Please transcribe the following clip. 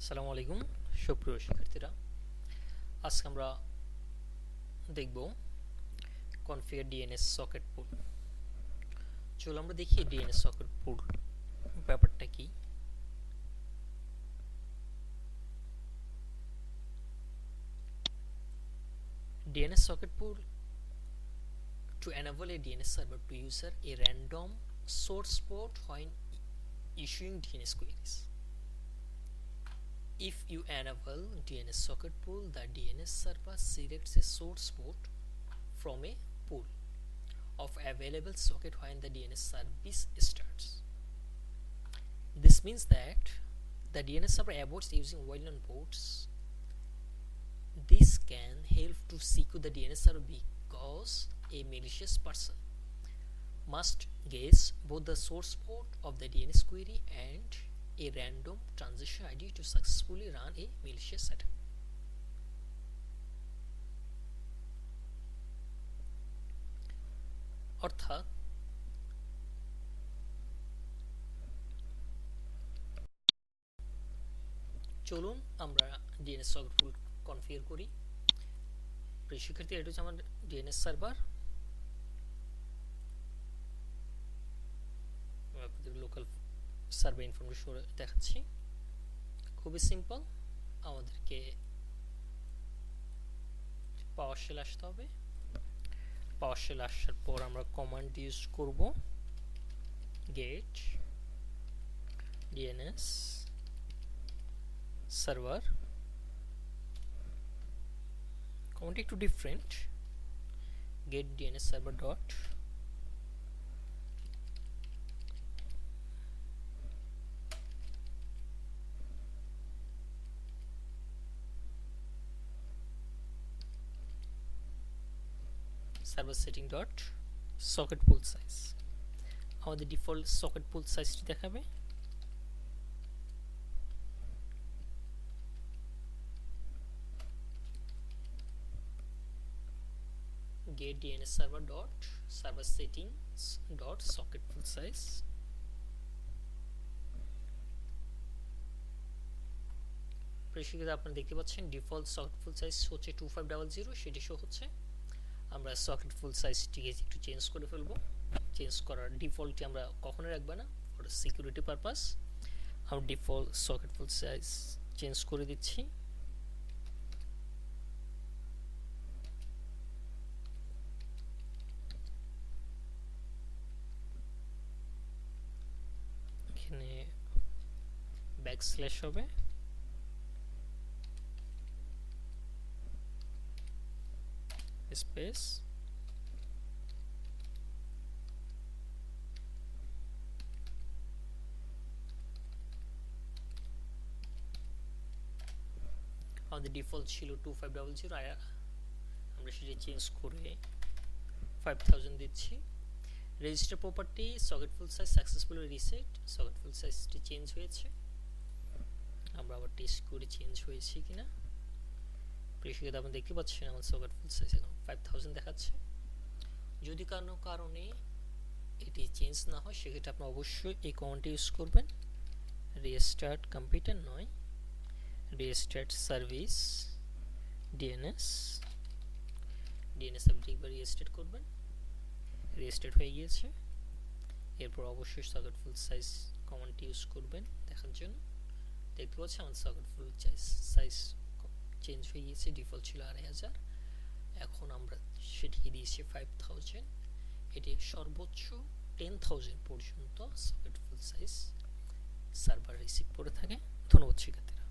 আসসালামু আলাইকুম সুপ্রিয় শিক্ষার্থীরা, আজকে আমরা দেখব কনফিগার ডিএনএস সকেট পুল। চলো আমরা দেখি ডিএনএস সকেট পুল ব্যাপারটা কি। DNS socket pool to enable a DNS server to user a random source port when issuing DNS queries. If you enable DNS socket pool, the DNS server selects a source port from a pool of available socket when the DNS service starts. This means that the DNS server avoids using well-known ports. This can help to secure the DNS server because a malicious person must guess both the source port of the DNS query and a random transaction ID to successfully run a malicious attack. অর্থাৎ চলুন আমরা DNS socket পুল configure করি। প্রিয় শিক্ষার্থী, এটা হচ্ছে আমার DNS server. Local server information দেখাচ্ছি। খুবই সিম্পল, আমাদেরকে পাওয়ার শেল আসতে হবে। পাওয়ার শেল আসার পর আমরা কমান্ড ইউজ করব গেট ডিএনএস সার্ভার। কমান্ড একটু different, get DNS server dot server setting dot socket pool size। আমাদের ডিফল্ট সকেট পুল সাইজটি দেখাবে। get DNS server dot server settings dot socket pool size। প্রেক্ষিতে আপনারা দেখতে পাচ্ছেন ডিফল্ট সকেট ফুল সাইজ হচ্ছে 2500, সেটি show হচ্ছে। আমরা সকেট ফুল সাইজটিকে একটু চেঞ্জ করে ফেলবো। চেঞ্জ করার ডিফল্টটি আমরা কখনো রাখবো না, ফর সিকিউরিটি পারপাস আমরা default socket full size change করে দিচ্ছি। এখানে ব্যাকস্ল্যাশ হবে, স্পেস আমাদের ডিফল্ট ছিল 2500, আমরা সেটা চেঞ্জ করে 5000 দিচ্ছি। Register property socket full size successfully reset. Socket full সাইজটি চেঞ্জ হয়েছে, আমরা আবার টেস্ট করে চেঞ্জ হয়েছে কিনা। প্রেক্ষিতে আপনি দেখতে পাচ্ছেন আমার সকেট ফুল সাইজ এখন 5000 দেখাচ্ছে। যদি কোনো কারণে এটি চেঞ্জ না হয়, সেক্ষেত্রে আপনি অবশ্যই এই কমান্ডটি ইউজ করবেন, রিস্টার্ট কম্পিউটার নয়, রিস্টার্ট সার্ভিস ডিএনএস। ডিএনএস আপনি একবার রিস্টার্ট করবেন, রিস্টার্ট হয়ে গিয়েছে। এরপর অবশ্যই সকেট ফুল সাইজ কমান্ডটি ইউজ করবেন দেখার জন্য। দেখতে পাচ্ছেন আমার সকেট ফুল সাইজ চেঞ্জ হয়ে গিয়েছে, ডিফল্ট ছিল 2500, এখন আমরা সেটিকে দিয়েছি 5000। এটি সর্বোচ্চ 10000 পর্যন্ত socket full size server receive করে থাকে। ধন্যবাদ শিক্ষার্থীরা।